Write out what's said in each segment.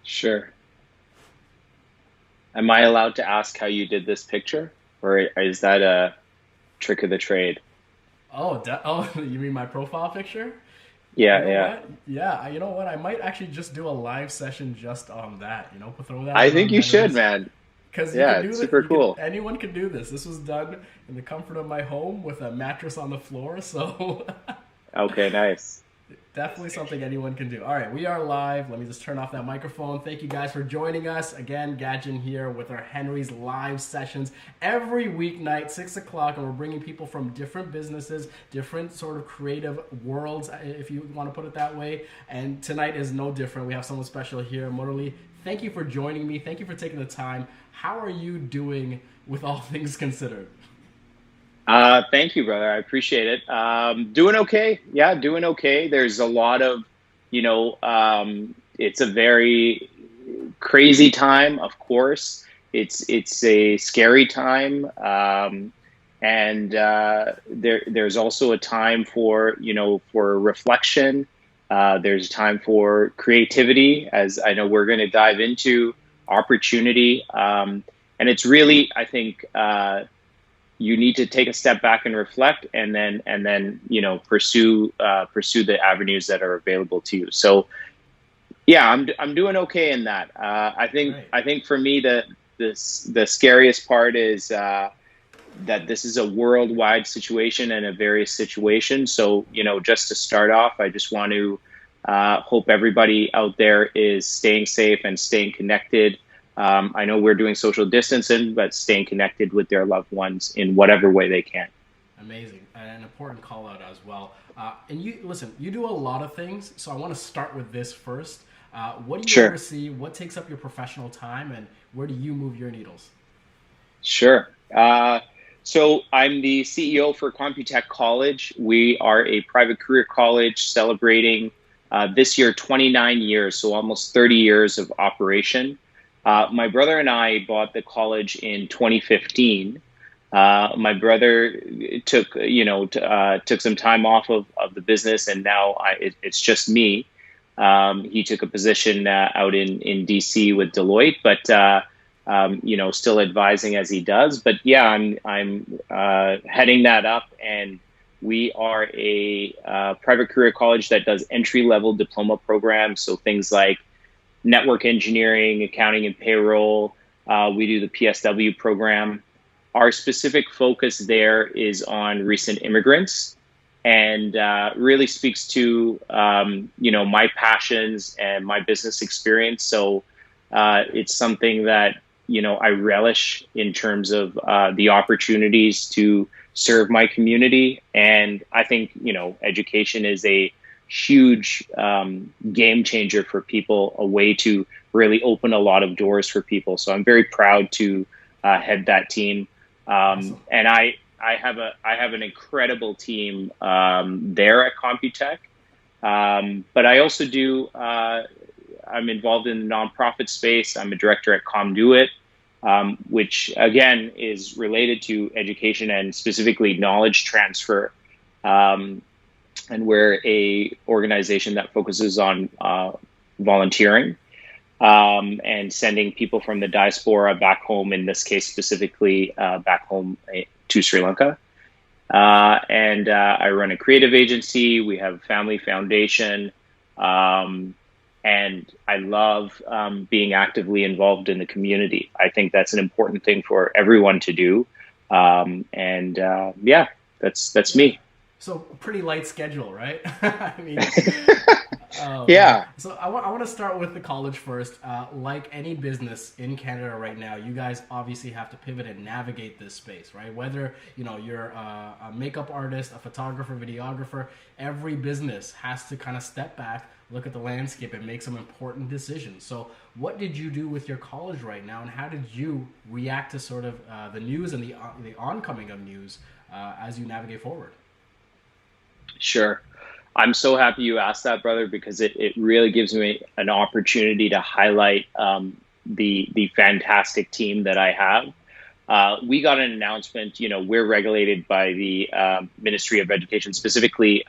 Sure. Am I allowed to ask how you did this picture, or is that a trick of the trade? Oh, you mean my profile picture? You Yeah, know yeah. what? Yeah, you know what? I might actually just do a live session just on that. Throw that I up think on you should, Henry's, man. because you Yeah, can it's do that. super You can cool. anyone can do this. This was done in the comfort of my home with a mattress on the floor. So Okay, nice. definitely something anyone can do. All right, we are live. Let me just turn off that microphone. Thank you guys for joining us. Again, Gadget here with our Henry's live sessions every weeknight, 6 o'clock, and we're bringing people from different businesses, different sort of creative worlds, if you want to put it that way. And tonight is no different. We have someone special here. Muraly, thank you for joining me. Thank you for taking the time. How are you doing with all things considered? Thank you, brother. I appreciate it. Doing okay. Yeah, doing okay. There's a lot of, it's a very crazy time, of course. It's a scary time, and there's also a time for for reflection. There's a time for creativity, as I know we're going to dive into opportunity, and it's really, I think. You need to take a step back and reflect, and then pursue the avenues that are available to you. So yeah, I'm doing okay in that. Great. I think for me the scariest part is that this is a worldwide situation and a various situation. So just to start off, I just want to hope everybody out there is staying safe and staying connected. I know we're doing social distancing, but staying connected with their loved ones in whatever way they can. Amazing. An important call out as well. And you listen, you do a lot of things, so I want to start with this first. What do you Sure. oversee? What takes up your professional time, and where do you move your needles? Sure. So I'm the CEO for Computech College. We are a private career college celebrating this year 29 years, so almost 30 years of operation. My brother and I bought the college in 2015. My brother took some time off of the business, and now it's just me. He took a position out in DC with Deloitte, but still advising as he does. But yeah, I'm heading that up, and we are a private career college that does entry level diploma programs. So things like network engineering, accounting and payroll. We do the PSW program. Our specific focus there is on recent immigrants, and really speaks to my passions and my business experience. So it's something that I relish in terms of the opportunities to serve my community, and I think education is a huge game changer for people, a way to really open a lot of doors for people. So I'm very proud to head that team, Awesome. and I have an incredible team there at Computech. But I also do. I'm involved in the nonprofit space. I'm a director at Comduit, which again is related to education and specifically knowledge transfer. Um, and we're a organization that focuses on volunteering, and sending people from the diaspora back home. In this case, specifically back home to Sri Lanka. And I run a creative agency. We have a family foundation. Um, and I love being actively involved in the community. I think that's an important thing for everyone to do. And yeah, that's Yeah. me. So pretty light schedule, right? I mean, oh man. Yeah, So I want to start with the college first. Like any business in Canada right now, you guys obviously have to pivot and navigate this space, right? Whether you're a makeup artist, a photographer, videographer, every business has to kind of step back, look at the landscape, and make some important decisions. So what did you do with your college right now, and how did you react to sort of the news and the oncoming of news as you navigate forward? sure. I'm so happy you asked that, brother, because it really gives me an opportunity to highlight the fantastic team that I have. We got an announcement. We're regulated by the Ministry of Education, specifically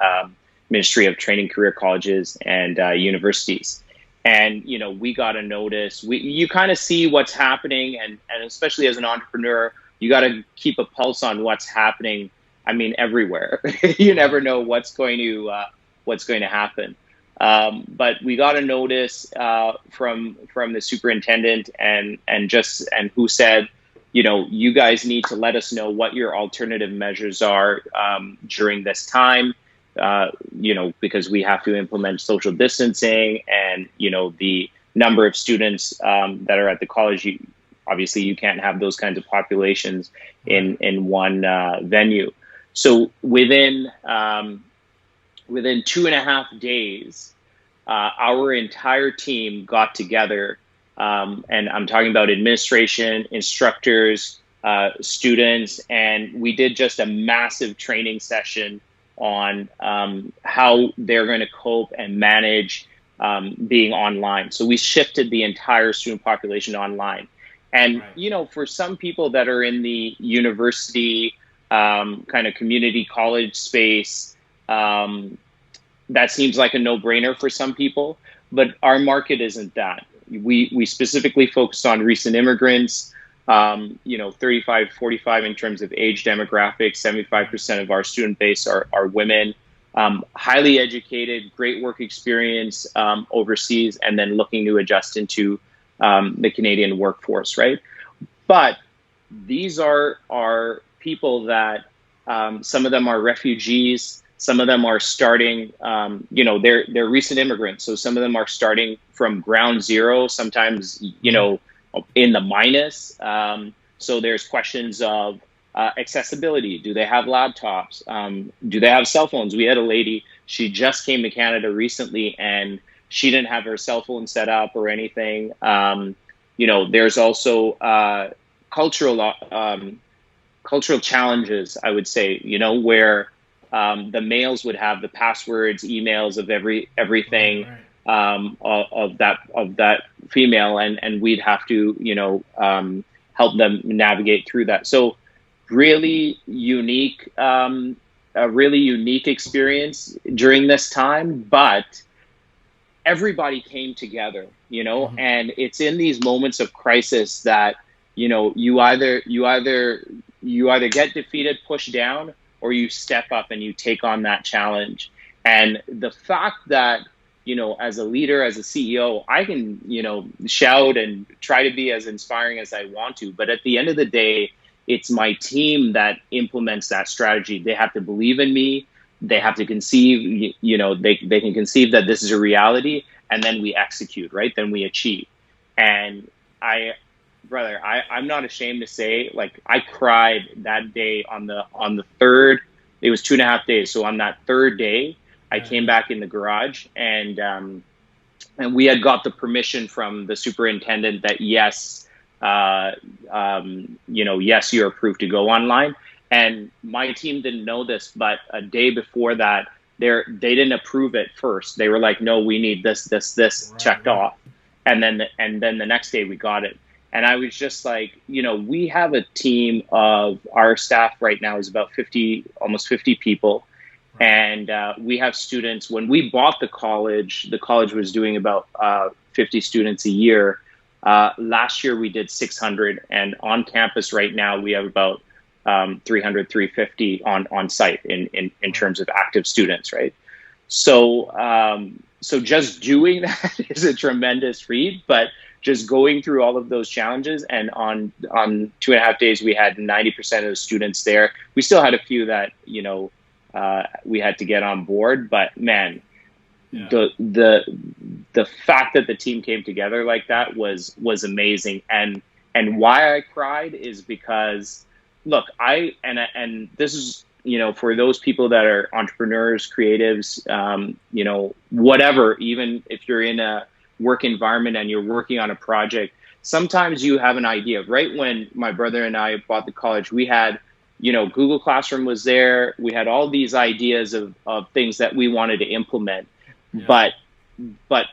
Ministry of Training, Career Colleges, and Universities. And, we got to notice, you kind of see what's happening. And especially as an entrepreneur, you got to keep a pulse on what's happening. I mean, everywhere. You never know what's going to happen. But we got a notice from the superintendent and who said, you guys need to let us know what your alternative measures are during this time, because we have to implement social distancing and, the number of students that are at the college. Obviously, you can't have those kinds of populations in one venue. So within 2.5 days, our entire team got together, and I'm talking about administration, instructors, students, and we did just a massive training session on how they're going to cope and manage being online. So we shifted the entire student population online. And, for some people that are in the university kind of community college space, that seems like a no-brainer for some people, but our market isn't that. We specifically focused on recent immigrants, 35, 45 in terms of age demographics. 75% of our student base are women, highly educated, great work experience overseas, and then looking to adjust into the Canadian workforce, right? But these are people that some of them are refugees. Some of them are starting, they're recent immigrants. So some of them are starting from ground zero, sometimes, in the minus. So there's questions of accessibility. Do they have laptops? Do they have cell phones? We had a lady, she just came to Canada recently and she didn't have her cell phone set up or anything. There's also cultural challenges, I would say, where the males would have the passwords, emails of everything of that female, and we'd have to help them navigate through that. So really unique, a really unique experience during this time, but everybody came together, and it's in these moments of crisis that you either get defeated, pushed down, or you step up and you take on that challenge. And the fact that, as a leader, as a CEO, I can, shout and try to be as inspiring as I want to. But at the end of the day, it's my team that implements that strategy. They have to believe in me. They have to conceive, they can conceive that this is a reality, and then we execute, right? Then we achieve. And I'm not ashamed to say, like, I cried that day on the third. It was 2.5 days. So on that third day, I came back in the garage, and we had got the permission from the superintendent that yes, yes, you're approved to go online. And my team didn't know this, but a day before that, they didn't approve it first. They were like, no, we need this checked off, and then the next day we got it. And I was just like, we have a team of, our staff right now is about almost 50 people. And we have students. When we bought the college was doing about 50 students a year. Last year we did 600. And on campus right now, we have about 300, 350 on site in terms of active students, right? So just doing that is a tremendous feat, but just going through all of those challenges, and on 2.5 days, we had 90% of the students there. We still had a few that, we had to get on board, but man, the fact that the team came together like that was amazing. And why I cried is because, look, and this is, for those people that are entrepreneurs, creatives, whatever, even if you're in a work environment and you're working on a project, sometimes you have an idea. Right when my brother and I bought the college, we had, Google Classroom was there. We had all these ideas of things that we wanted to implement, but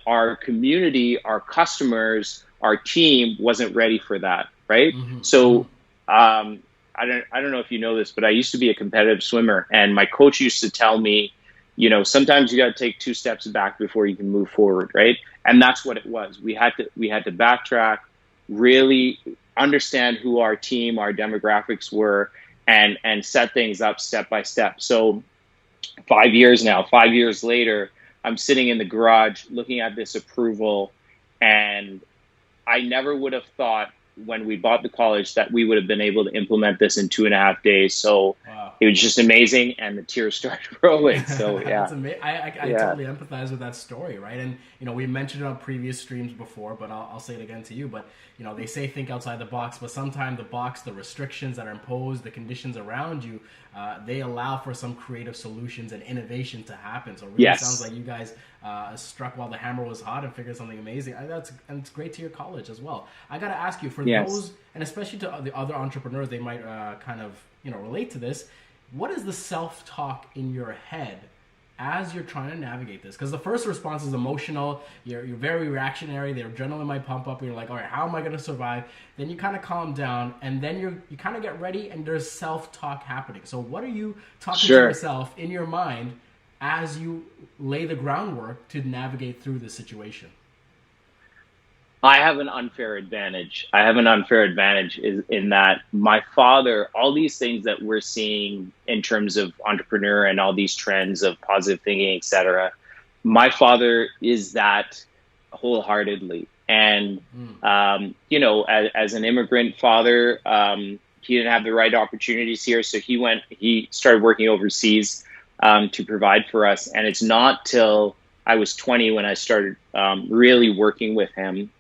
our community, our customers, our team wasn't ready for that, right? So I don't know if you know this, but I used to be a competitive swimmer, and my coach used to tell me, sometimes you got to take two steps back before you can move forward, right? And that's what it was. We had to backtrack, really understand who our team, our demographics were, and set things up step by step. So 5 years now, 5 years later, I'm sitting in the garage looking at this approval, and I never would have thought when we bought the college that we would have been able to implement this in 2.5 days. So Wow. it was just amazing, and the tears started rolling. So yeah, That's amazing. I yeah, totally empathize with that story, right? And we mentioned it on previous streams before, but I'll say it again to you. But they say think outside the box, but sometimes the box, the restrictions that are imposed, the conditions around you, they allow for some creative solutions and innovation to happen. So it really sounds yes, like you guys struck while the hammer was hot and figured something amazing. And it's great to your college as well. I got to ask you, for yes. those, and especially to the other entrepreneurs, they might kind of relate to this. What is the self-talk in your head as you're trying to navigate this? Because the first response is emotional. You're very reactionary. The adrenaline might pump up, and you're like, all right, how am I going to survive? Then you kind of calm down, and then you kind of get ready, and there's self-talk happening. So what are you talking to Sure. yourself in your mind as you lay the groundwork to navigate through this situation? I have an unfair advantage. I have an unfair advantage is in that my father, all these things that we're seeing in terms of entrepreneur and all these trends of positive thinking, etc. My father is that wholeheartedly. And, as an immigrant father, he didn't have the right opportunities here. So he started working overseas to provide for us. And it's not till I was 20 when I started really working with him,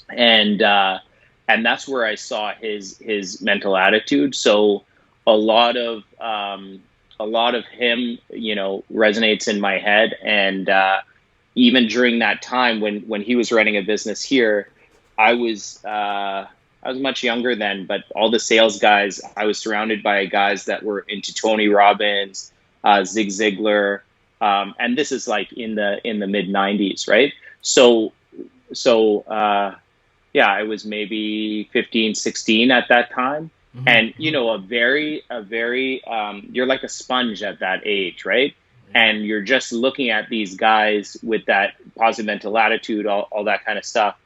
and that's where I saw his mental attitude. So a lot of him, resonates in my head. And even during that time when he was running a business here, I was much younger then, but all the sales guys, I was surrounded by guys that were into Tony Robbins, Zig Ziglar, and this is like in the mid '90s, right? So. Yeah, I was maybe 15, 16 at that time. And, you're like a sponge at that age, right? And you're just looking at these guys with that positive mental attitude, all that kind of stuff.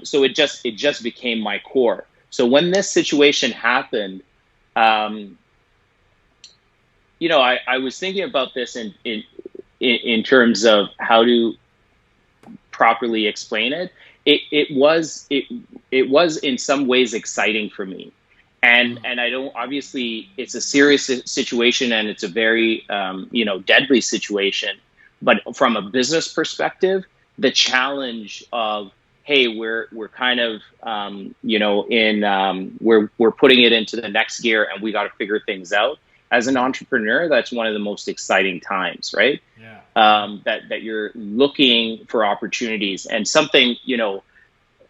So it just became my core. So when this situation happened, I was thinking about this in terms of how to properly explain it. It was in some ways exciting for me, and I don't, obviously it's a serious situation and it's a very deadly situation, but from a business perspective, the challenge of, hey, we're kind of we're putting it into the next gear and we got to figure things out. As an entrepreneur, that's one of the most exciting times, right? Yeah. That you're looking for opportunities, and something,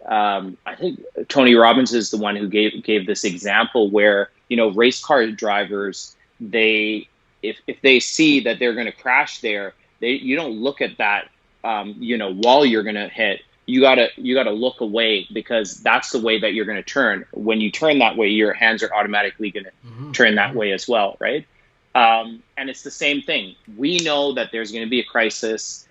I think Tony Robbins is the one who gave this example where, race car drivers, if they see that they're going to crash there, you don't look at that, wall you're going to hit. You gotta look away, because that's the way that you're going to turn. When you turn that way, your hands are automatically going to turn that way as well, right? And it's the same thing. We know that there's going to be a crisis.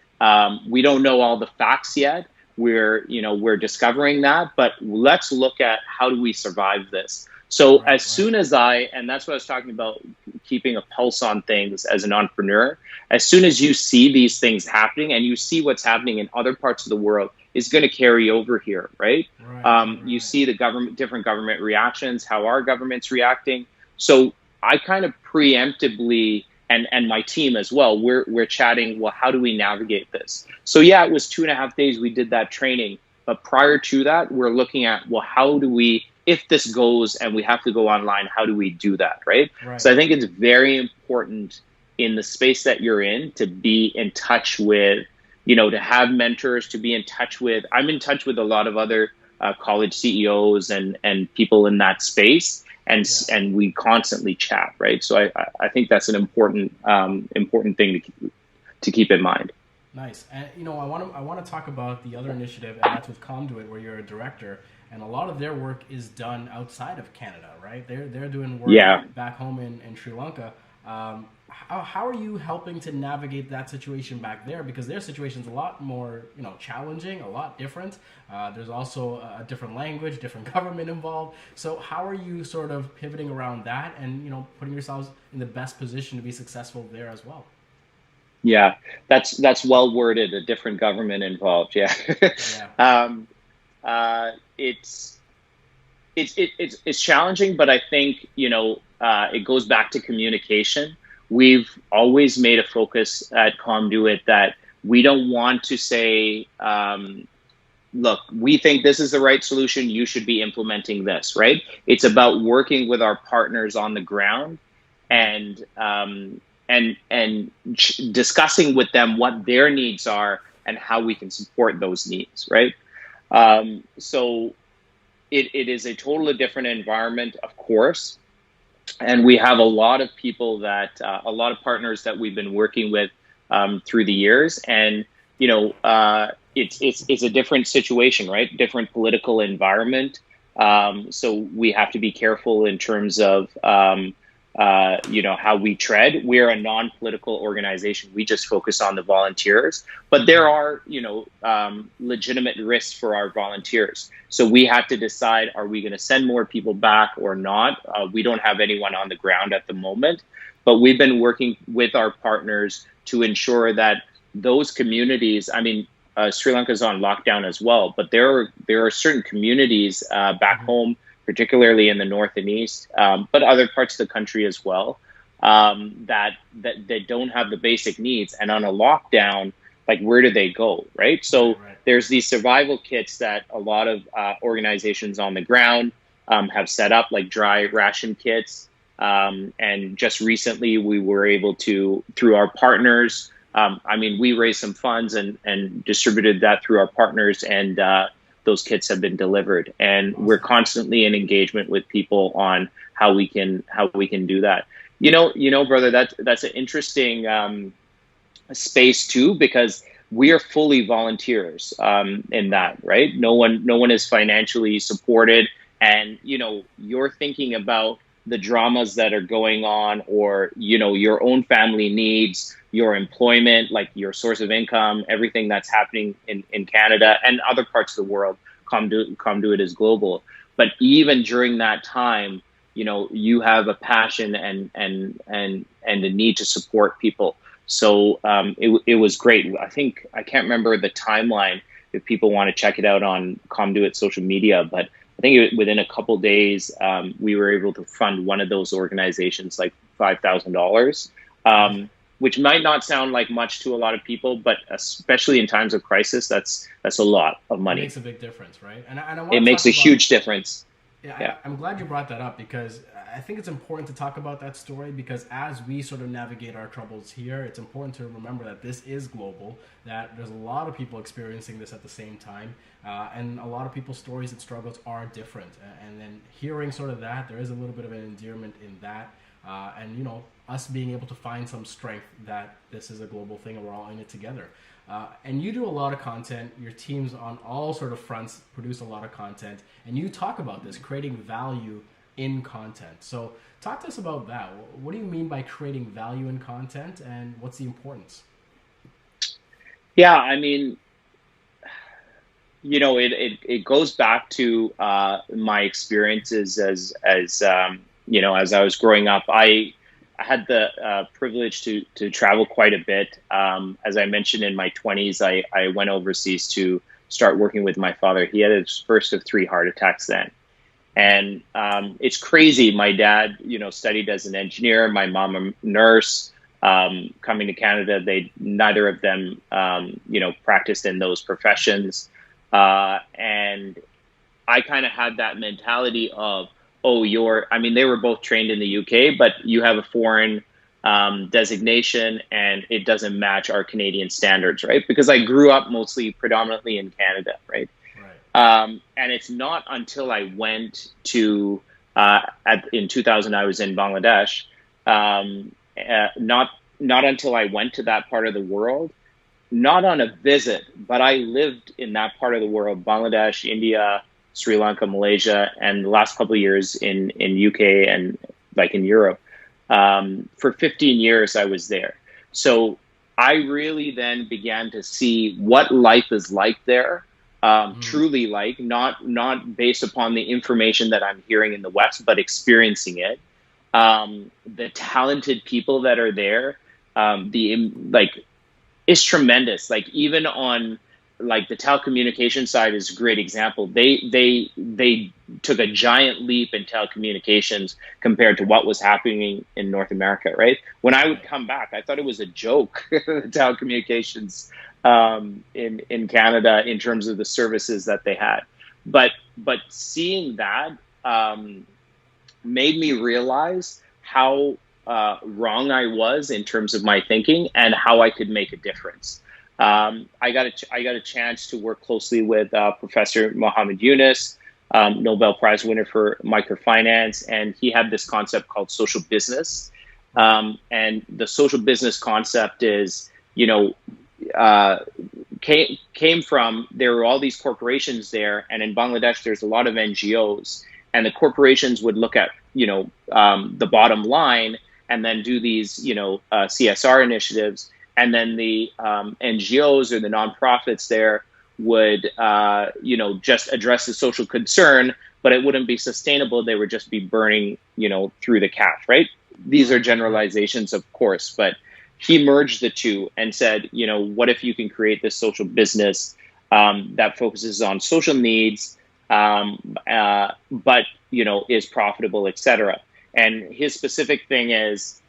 We don't know all the facts yet. We're discovering that, but let's look at how do we survive this. So as soon as and that's what I was talking about, keeping a pulse on things as an entrepreneur, as soon as you see these things happening and you see what's happening in other parts of the world is going to carry over here, right? You see the different government reactions, how our government's reacting. So I kind of preemptively, and my team as well, we're chatting, well, how do we navigate this? So yeah, it was 2.5 days we did that training. But prior to that, we're looking at, well, how do we, if this goes and we have to go online, how do we do that, right? So I think it's very important in the space that you're in to be in touch with, to have mentors, to be in touch with. I'm in touch with a lot of other college CEOs and people in that space, and we constantly chat, right? So I think that's an important thing to keep in mind. Nice. And I want to talk about the other initiative, and that's with Conduit, where you're a director, and a lot of their work is done outside of Canada, right? They're doing work back home in Sri Lanka. How are you helping to navigate that situation back there? Because their situation's a lot more, challenging, a lot different. There's also a different language, different government involved. So how are you sort of pivoting around that and, putting yourselves in the best position to be successful there as well? Yeah, that's well worded. A different government involved. Yeah. Yeah. um, it's it's challenging, but I think it goes back to communication. We've always made a focus at Conduit that we don't want to say, look, we think this is the right solution. You should be implementing this, right? It's about working with our partners on the ground and discussing with them what their needs are and how we can support those needs, right? So it is a totally different environment, of course. And we have a lot of people a lot of partners that we've been working with through the years. And, it's a different situation, right? Different political environment. So we have to be careful in terms of, how we tread. We're a non-political organization. We just focus on the volunteers, but there are, legitimate risks for our volunteers. So we have to decide, are we going to send more people back or not? We don't have anyone on the ground at the moment, but we've been working with our partners to ensure that those communities, Sri Lanka is on lockdown as well, but there are certain communities back home, particularly in the north and east, but other parts of the country as well, that don't have the basic needs. And on a lockdown, like, where do they go, right? So there's these survival kits that a lot of organizations on the ground have set up, like dry ration kits. And just recently, we were able to, through our partners, we raised some funds and distributed that through our partners, and those kits have been delivered. And we're constantly in engagement with people on how we can do that. Brother, that's an interesting space too, because we are fully volunteers in that, right? No one is financially supported, and you're thinking about the dramas that are going on, or your own family needs, your employment, like your source of income, everything that's happening in Canada and other parts of the world. Conduit is global, but even during that time, you have a passion and a need to support people. So it was great. I can't remember the timeline if people want to check it out on Conduit social media, but I think within a couple of days, we were able to fund one of those organizations like $5,000, which might not sound like much to a lot of people, but especially in times of crisis, that's a lot of money. It makes a big difference, right? And I want it makes a huge difference. Yeah. I'm glad you brought that up, because I think it's important to talk about that story, because as we sort of navigate our troubles here, it's important to remember that this is global, that there's a lot of people experiencing this at the same time, and a lot of people's stories and struggles are different. And then hearing sort of that, there is a little bit of an endearment in that, and us being able to find some strength that this is a global thing and we're all in it together. And you do a lot of content. Your teams on all sort of fronts produce a lot of content, and you talk about this, creating value in content. So talk to us about that. What do you mean by creating value in content, and what's the importance? Yeah, it goes back to my experiences as I was growing up. I had the privilege to travel quite a bit. As I mentioned, in my 20s, I went overseas to start working with my father. He had his first of 3 heart attacks then. And it's crazy. My dad, studied as an engineer, my mom a nurse. Coming to Canada, neither of them, practiced in those professions. And I kind of had that mentality of, they were both trained in the UK, but you have a foreign designation and it doesn't match our Canadian standards, right? Because I grew up predominantly in Canada, right? And it's not until I went to, in 2000, I was in Bangladesh, not until I went to that part of the world, not on a visit, but I lived in that part of the world, Bangladesh, India, Sri Lanka, Malaysia, and the last couple of years in UK and like in Europe, For 15 years, I was there. So I really then began to see what life is like there, truly like, not based upon the information that I'm hearing in the West, but experiencing it. The talented people that are there, like, is tremendous. Like, even on like the telecommunication side is a great example. They took a giant leap in telecommunications compared to what was happening in North America, right? When I would come back, I thought it was a joke, telecommunications in Canada, in terms of the services that they had. But seeing that made me realize how wrong I was in terms of my thinking and how I could make a difference. I got a chance to work closely with Professor Mohammed Yunus, Nobel Prize winner for microfinance, and he had this concept called social business. And the social business concept is, came from, there were all these corporations there, and in Bangladesh there's a lot of NGOs, and the corporations would look at the bottom line and then do these CSR initiatives. And then the NGOs or the nonprofits there would, just address the social concern, but it wouldn't be sustainable. They would just be burning, through the cash, right? These are generalizations, of course, but he merged the two and said, what if you can create this social business that focuses on social needs, but, is profitable, et cetera. And his specific thing is,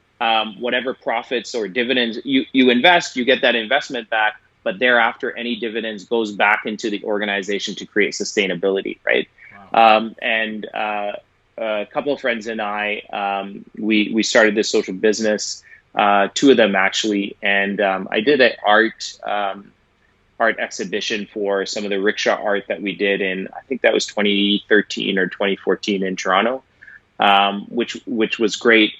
whatever profits or dividends you invest, you get that investment back, but thereafter any dividends goes back into the organization to create sustainability, right? Wow. And a couple of friends and I, we started this social business, two of them actually, and I did an art exhibition for some of the rickshaw art that we did in, I think that was 2013 or 2014 in Toronto, which was great.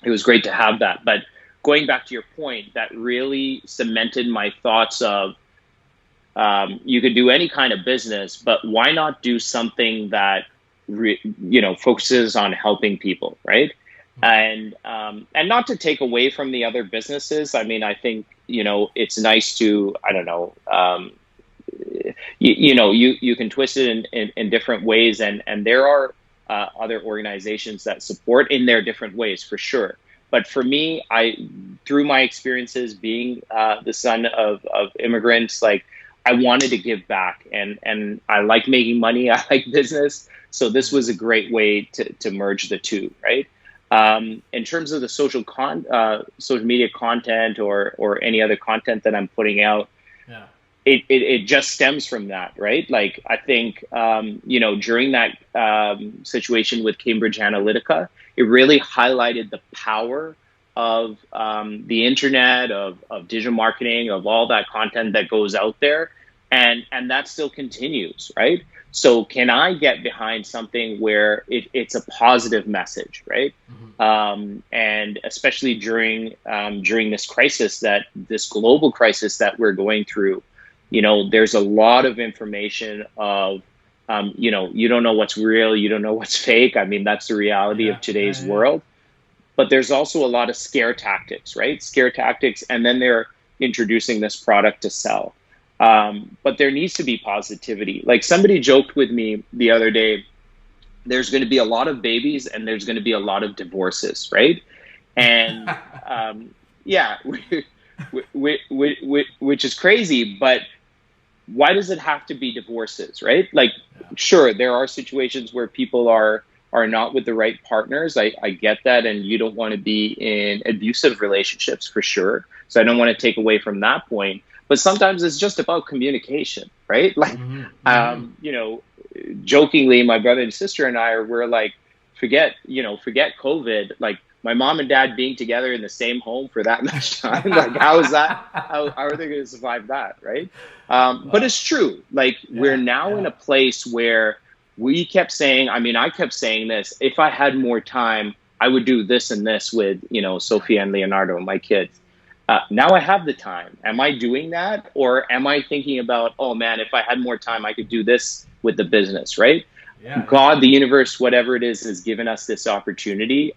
It was great to have that. But going back to your point, that really cemented my thoughts of you could do any kind of business, but why not do something that focuses on helping people, right? And not to take away from the other businesses. I mean, I think it's nice to, I don't know, you can twist it in different ways, and there are other organizations that support in their different ways, for sure. But for me, through my experiences being the son of immigrants, like, I wanted to give back, and I like making money. I like business. So this was a great way to merge the two, right? In terms of the social media content or any other content that I'm putting out, yeah. It just stems from that, right? Like, I think, during that situation with Cambridge Analytica, it really highlighted the power of the internet, of digital marketing, of all that content that goes out there. And that still continues, right? So can I get behind something where it's a positive message, right? Mm-hmm. And especially during this crisis, this global crisis that we're going through, there's a lot of information of, you don't know what's real, you don't know what's fake. I mean, that's the reality of today's world. But there's also a lot of scare tactics, right? Scare tactics, and then they're introducing this product to sell. But there needs to be positivity. Like, somebody joked with me the other day, there's going to be a lot of babies and there's going to be a lot of divorces, right? And yeah, which is crazy, but why does it have to be divorces, right? Like, sure, there are situations where people are not with the right partners. I get that, and you don't want to be in abusive relationships, for sure. So I don't want to take away from that point. But sometimes it's just about communication, right? Like, jokingly, my brother and sister and we're like, forget COVID. Like, my mom and dad being together in the same home for that much time. Like, how is that? How are they going to survive that, right? But it's true. Like, we're now in a place where we kept saying, I kept saying this, if I had more time, I would do this and this with, Sophia and Leonardo, my kids. Now I have the time. Am I doing that? Or am I thinking about, oh man, if I had more time, I could do this with the business, right? Yeah, yeah. God, the universe, whatever it is, has given us this opportunity.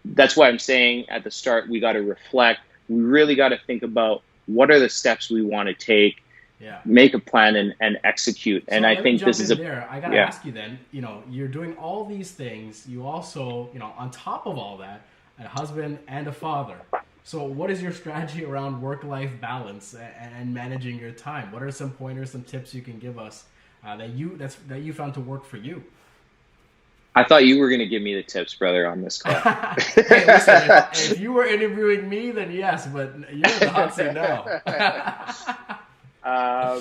That's why I'm saying at the start, we got to reflect. We really got to think about what are the steps we want to take, Yeah. make a plan, and execute. And So I let me think this jump is in a, there. I gotta yeah. ask you then. You're doing all these things. You also, on top of all that, a husband and a father. So what is your strategy around work-life balance and managing your time? What are some pointers, some tips you can give us that you found to work for you? I thought you were going to give me the tips, brother, on this call. Hey, listen. If you were interviewing me, then yes, but you're in the hot seat now. uh,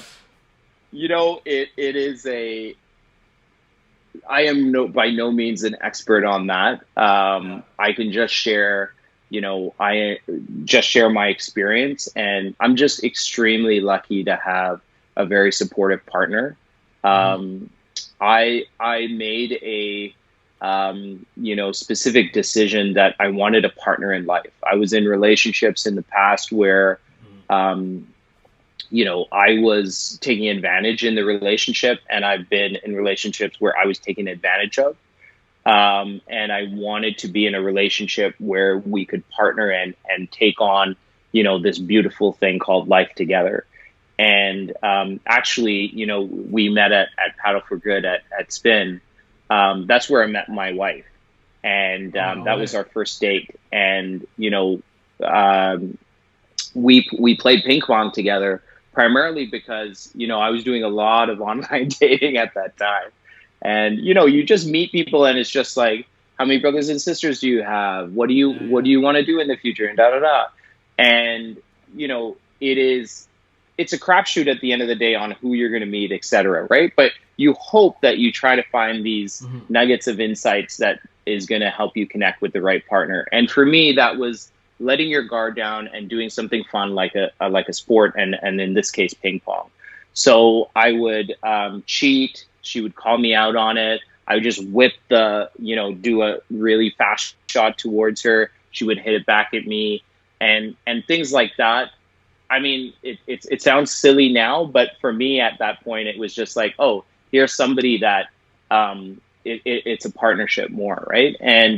it is I am by no means an expert on that. Yeah. I can just share, I just share my experience, and I'm just extremely lucky to have a very supportive partner. Mm-hmm. Um, I made a specific decision that I wanted a partner in life. I was in relationships in the past where um, I was taking advantage in the relationship, and I've been in relationships where I was taken advantage of. And I wanted to be in a relationship where we could partner and take on, this beautiful thing called life together. And actually, we met at Paddle for Good at Spin. That's where I met my wife, and Oh, no that way. was our first date. And um, we played ping pong together primarily because I was doing a lot of online dating at that time, and you just meet people and it's just like, how many brothers and sisters do you have? Yeah, What yeah. do you want to do in the future? And da da da. And it's a crapshoot at the end of the day on who you're going to meet, etc. Right? But you hope that you try to find these Mm-hmm. nuggets of insights that is going to help you connect with the right partner. And for me, that was letting your guard down and doing something fun like a sport, and in this case ping pong. So I would cheat. She would call me out on it. I would just whip do a really fast shot towards her. She would hit it back at me, and things like that. I mean, it sounds silly now, but for me at that point, it was just like, oh, here's somebody that it's a partnership more, right? And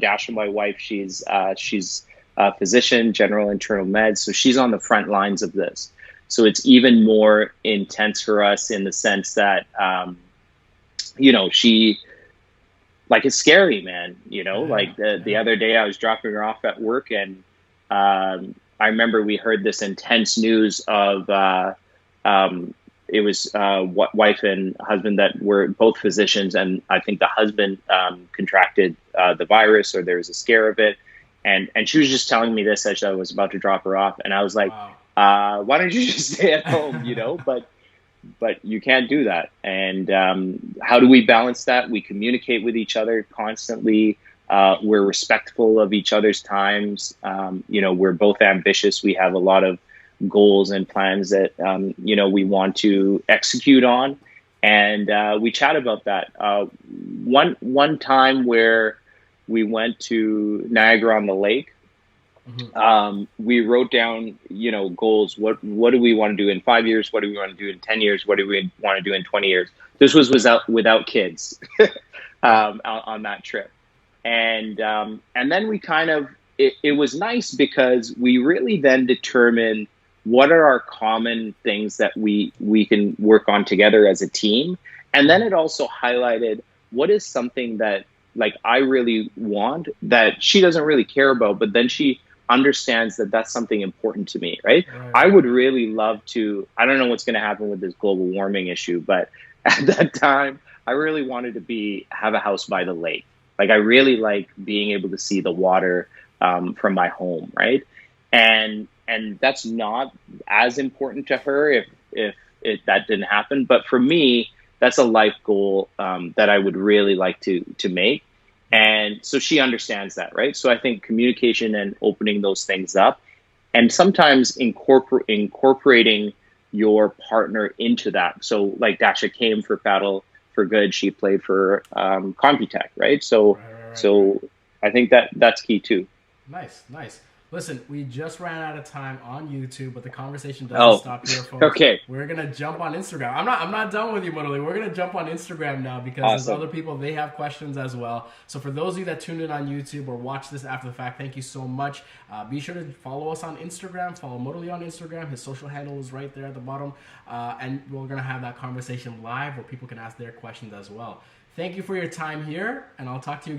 Dasha, my wife, she's a physician, general internal med, so she's on the front lines of this. So it's even more intense for us in the sense that she, like, it's scary, man. Yeah, Like the yeah. other day I was dropping her off at work, and I remember we heard this intense news of it was wife and husband that were both physicians, and I think the husband contracted the virus, or there was a scare of it, and she was just telling me this as I was about to drop her off, and I was like, Wow. why don't you just stay at home, but you can't do that. And how do we balance that? We communicate with each other constantly. We're respectful of each other's times. We're both ambitious. We have a lot of goals and plans that, we want to execute on. And we chat about that. One time where we went to Niagara on the Lake, Mm-hmm. we wrote down, goals. What do we want to do in 5 years? What do we want to do in 10 years? What do we want to do in 20 years? This was without kids Yeah. on that trip. And then we kind of, it was nice because we really then determined what are our common things that we can work on together as a team. And then Mm-hmm. it also highlighted what is something that, like, I really want that she doesn't really care about, but then she understands that that's something important to me, right? Right, I right, would right. really love to, I don't know what's going to happen with this global warming issue, but at that time, I really wanted to have a house by the lake. Like, I really like being able to see the water from my home, right? And that's not as important to her if that didn't happen. But for me, that's a life goal that I would really like to make. And so she understands that, right? So I think communication and opening those things up, and sometimes incorporating your partner into that. So, like, Dasha came for Paddle for Good, she played for Computech, right? So Right, right, right, right. so I think that that's key too. Nice, nice. Listen, we just ran out of time on YouTube, but the conversation doesn't Oh, stop here, folks. okay. We're gonna jump on Instagram. I'm not done with you, Muraly. We're gonna jump on Instagram now because there's Awesome. other people, they have questions as well. So for those of you that tuned in on YouTube or watch this after the fact, thank you so much. Be sure to follow us on Instagram. Follow Muraly on Instagram. His social handle is right there at the bottom, and we're gonna have that conversation live where people can ask their questions as well. Thank you for your time here, and I'll talk to you again